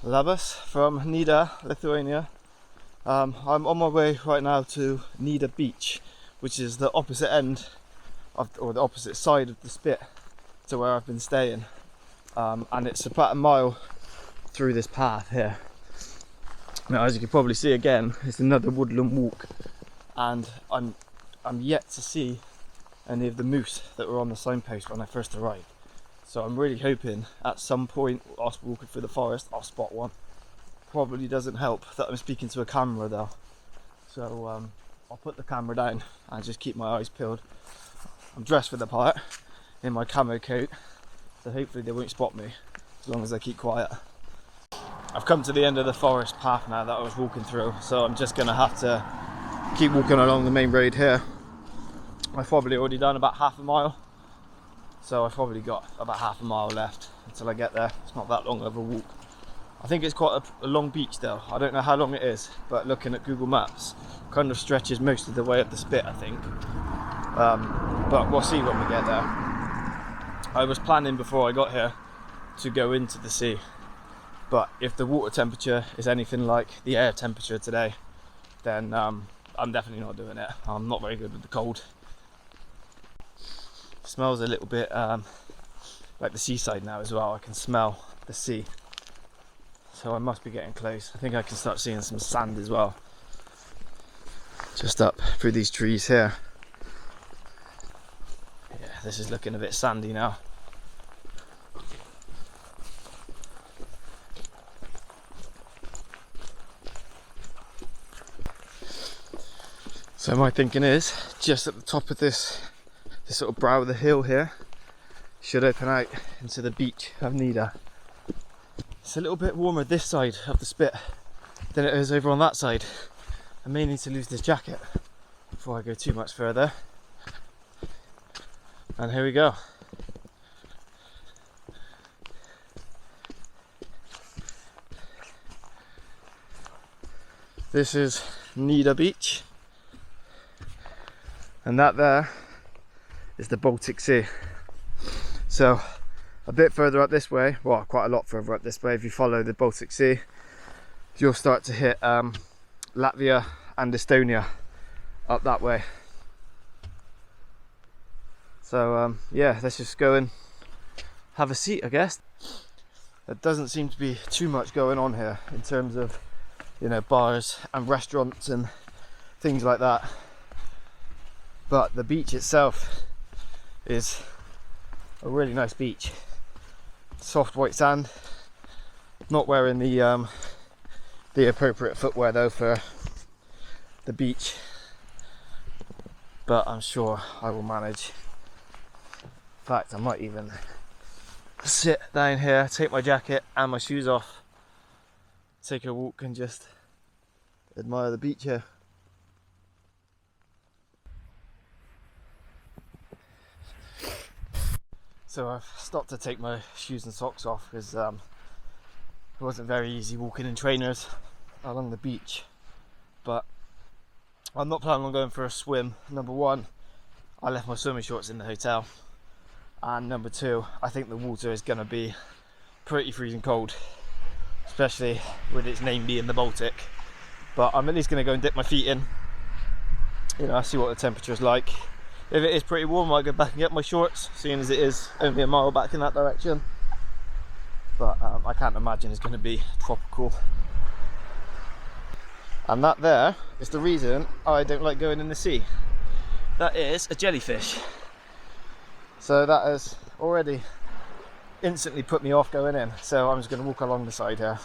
Labas from Nida, Lithuania. I'm on my way right now to Nida beach, which is the opposite end of, or the opposite side of the spit to where I've been staying. And it's about a mile through this path here. Now, as you can probably see again, it's another woodland walk, and I'm yet to see any of the moose that were on the signpost when I first arrived. So I'm really hoping at some point whilst walking through the forest I'll spot one. Probably doesn't help that I'm speaking to a camera though. So I'll put the camera down and just keep my eyes peeled. I'm dressed for the part in my camo coat, so hopefully they won't spot me as long as I keep quiet. I've come to the end of the forest path now that I was walking through, so I'm just gonna have to keep walking along the main road here. I've probably already done about half a mile. So I've probably got about half a mile left until I get there. It's not that long of a walk. I think it's quite a long beach though. I don't know how long it is, but looking at Google Maps, kind of stretches most of the way up the spit, I think. But we'll see when we get there. I was planning before I got here to go into the sea, but if the water temperature is anything like the air temperature today, then I'm definitely not doing it. I'm not very good with the cold. Smells a little bit like the seaside now as well. I can smell the sea, so I must be getting close. I think I can start seeing some sand as well, just up through these trees here. Yeah, this is looking a bit sandy now. So my thinking is, just at the top of this sort of brow of the hill here should open out into the beach of Nida. It's a little bit warmer this side of the spit than it is over on that side. I may need to lose this jacket before I go too much further. And here we go. This is Nida beach, and that there is the Baltic Sea. So a bit further up this way, well, quite a lot further up this way, if you follow the Baltic Sea, you'll start to hit Latvia and Estonia up that way. So yeah, let's just go and have a seat, I guess. There doesn't seem to be too much going on here in terms of, you know, bars and restaurants and things like that, but the beach itself is a really nice beach. Soft white sand. Not wearing the appropriate footwear though for the beach, but I'm sure I will manage. In fact, I might even sit down here, take my jacket and my shoes off, take a walk and just admire the beach here. So I've stopped to take my shoes and socks off because it wasn't very easy walking in trainers along the beach. But I'm not planning on going for a swim. Number one, I left my swimming shorts in the hotel. And number two, I think the water is going to be pretty freezing cold, especially with its name being the Baltic. But I'm at least going to go and dip my feet in. You know, see what the temperature is like. If it is pretty warm, I'll go back and get my shorts, seeing as it is only a mile back in that direction. But I can't imagine it's going to be tropical. And that there is the reason I don't like going in the sea. That is a jellyfish. So that has already instantly put me off going in. So I'm just going to walk along the side here.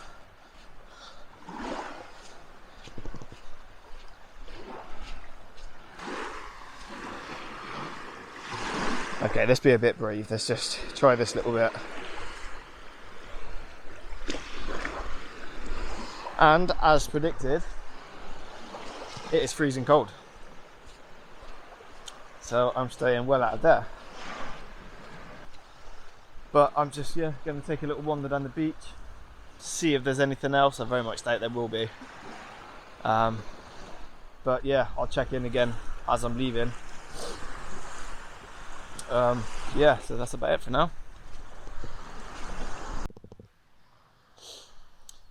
Okay, let's be a bit brave. Let's just try this little bit. And as predicted, it is freezing cold. So I'm staying well out of there. But I'm just, yeah, going to take a little wander down the beach, see if there's anything else. I very much doubt there will be. But yeah, I'll check in again as I'm leaving. Yeah, so that's about it for now.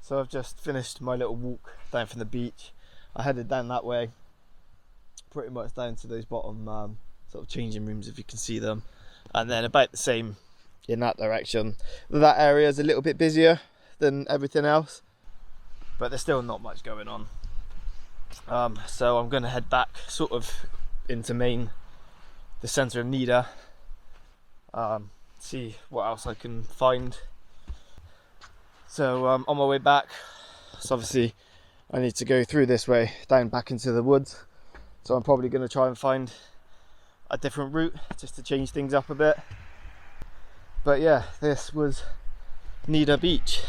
So I've just finished my little walk down from the beach. I headed down that way, pretty much down to those bottom sort of changing rooms, if you can see them, and then about the same in that direction. That area is a little bit busier than everything else, but there's still not much going on. So I'm going to head back sort of into the centre of Nida, see what else I can find. So on my way back, so obviously I need to go through this way down back into the woods, so I'm probably going to try and find a different route just to change things up a bit. But yeah, this was Nida Beach.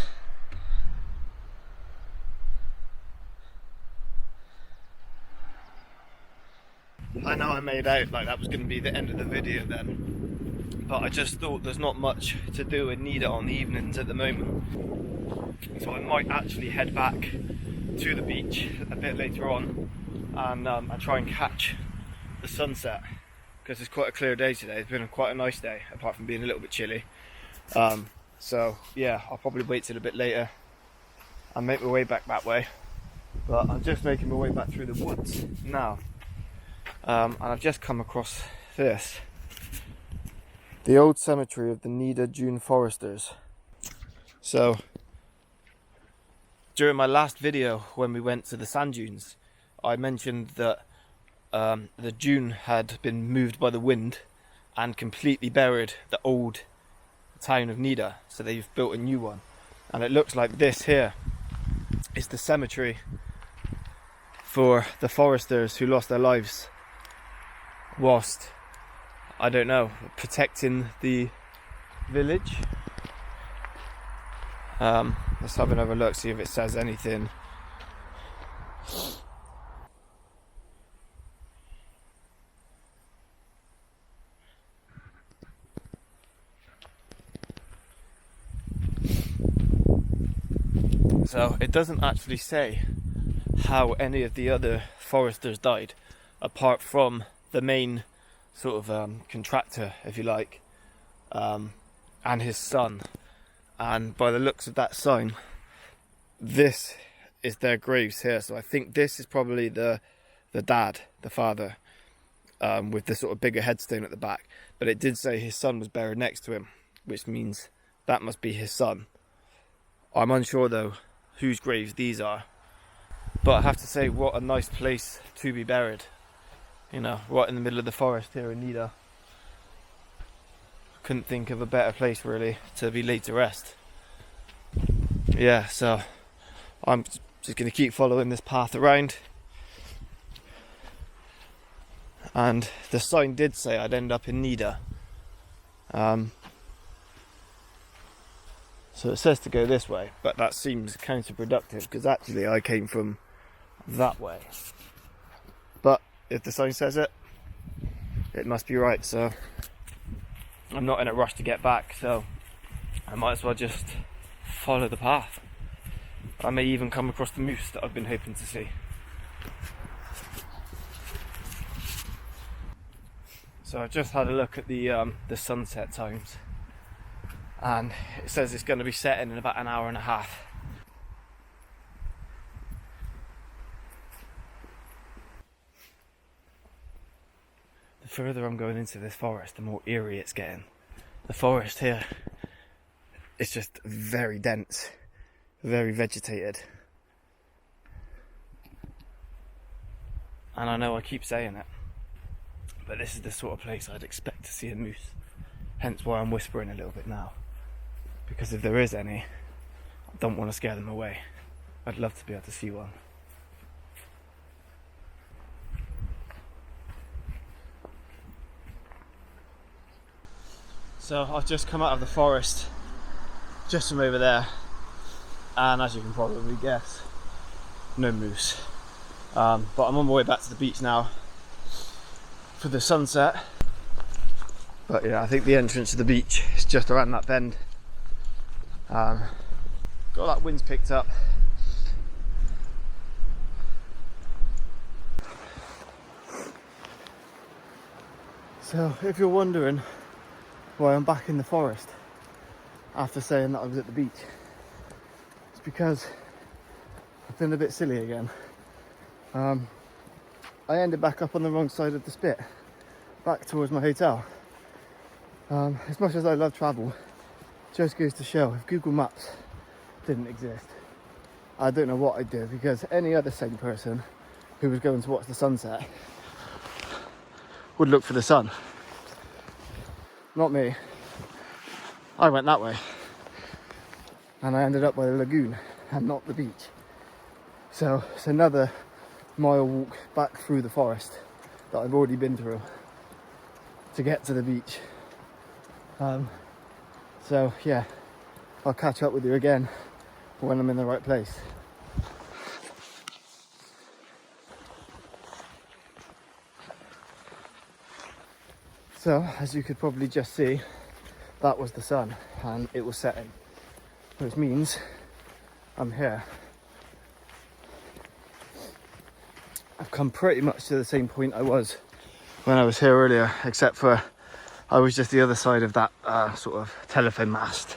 I know I made out like that was going to be the end of the video then, but I just thought there's not much to do in Nida on the evenings at the moment, so I might actually head back to the beach a bit later on and try and catch the sunset, because it's quite a clear day today. It's been quite a nice day, apart from being a little bit chilly. So yeah, I'll probably wait till a bit later and make my way back that way, but I'm just making my way back through the woods now. And I've just come across this, the old cemetery of the Nida Dune Foresters. So during my last video when we went to the sand dunes, I mentioned that the dune had been moved by the wind and completely buried the old town of Nida, so they've built a new one, and it looks like this here is the cemetery for the foresters who lost their lives whilst, I don't know, protecting the village. Let's have another look, see if it says anything. So it doesn't actually say how any of the other foresters died, apart from the main sort of contractor, if you like, and his son. And by the looks of that sign, this is their graves here. So I think this is probably the dad, the father, with the sort of bigger headstone at the back. But it did say his son was buried next to him, which means that must be his son. I'm unsure though whose graves these are, but I have to say, what a nice place to be buried. You know, right in the middle of the forest here in Nida. Couldn't think of a better place really to be laid to rest. Yeah, so I'm just going to keep following this path around. And the sign did say I'd end up in Nida. So it says to go this way, but that seems counterproductive because actually I came from that way. But if the sign says it, it must be right. So I'm not in a rush to get back, so I might as well just follow the path. I may even come across the moose that I've been hoping to see. So I just had a look at the sunset times, and it says it's going to be setting in about an hour and a half. The further I'm going into this forest, the more eerie it's getting. The forest here is just very dense, very vegetated. And I know I keep saying it, but this is the sort of place I'd expect to see a moose. Hence why I'm whispering a little bit now. Because if there is any, I don't want to scare them away. I'd love to be able to see one. So I've just come out of the forest, just from over there, and as you can probably guess, no moose. But I'm on my way back to the beach now for the sunset. But yeah, I think the entrance to the beach is just around that bend. Got that wind's picked up. So if you're wondering why I'm back in the forest after saying that I was at the beach, it's because acting a bit silly again. I ended back up on the wrong side of the spit, back towards my hotel. As much as I love travel, just goes to show if Google Maps didn't exist, I don't know what I'd do, because any other sane person who was going to watch the sunset would look for the sun. Not me. I went that way and I ended up by the lagoon and not the beach. So it's another mile walk back through the forest that I've already been through to get to the beach. So yeah, I'll catch up with you again when I'm in the right place. So as you could probably just see, that was the sun and it was setting, which means I'm here. I've come pretty much to the same point I was when I was here earlier, except for I was just the other side of that sort of telephone mast.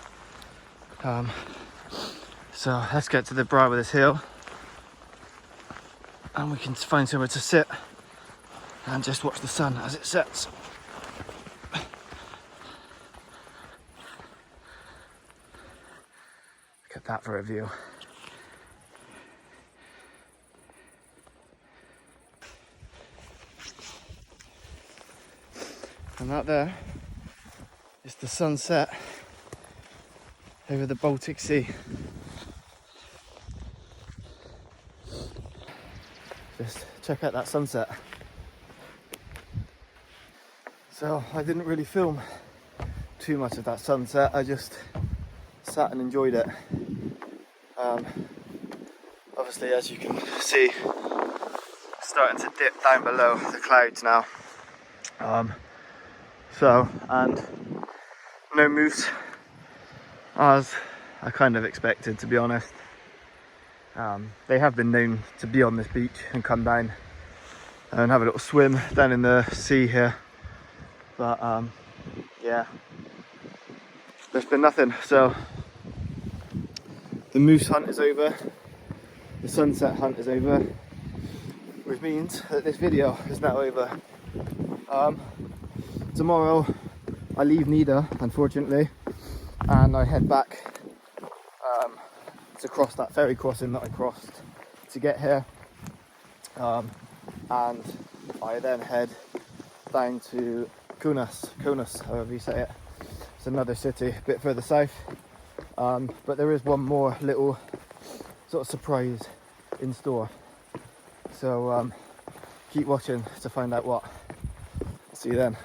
So let's get to the brow of this hill and we can find somewhere to sit and just watch the sun as it sets. Look at that for a view. And that there is the sunset over the Baltic Sea. Just check out that sunset. So I didn't really film too much of that sunset, I just sat and enjoyed it. Obviously, as you can see, it's starting to dip down below the clouds now. And no moose, as I kind of expected, to be honest. They have been known to be on this beach and come down and have a little swim down in the sea here, but yeah, there's been nothing. So the moose hunt is over, the sunset hunt is over, which means that this video is now over. Tomorrow I leave Nida, unfortunately, and I head back to cross that ferry crossing that I crossed to get here, and I then head down to Kaunas, however you say it. It's another city a bit further south, but there is one more little sort of surprise in store, so keep watching to find out what. See you then.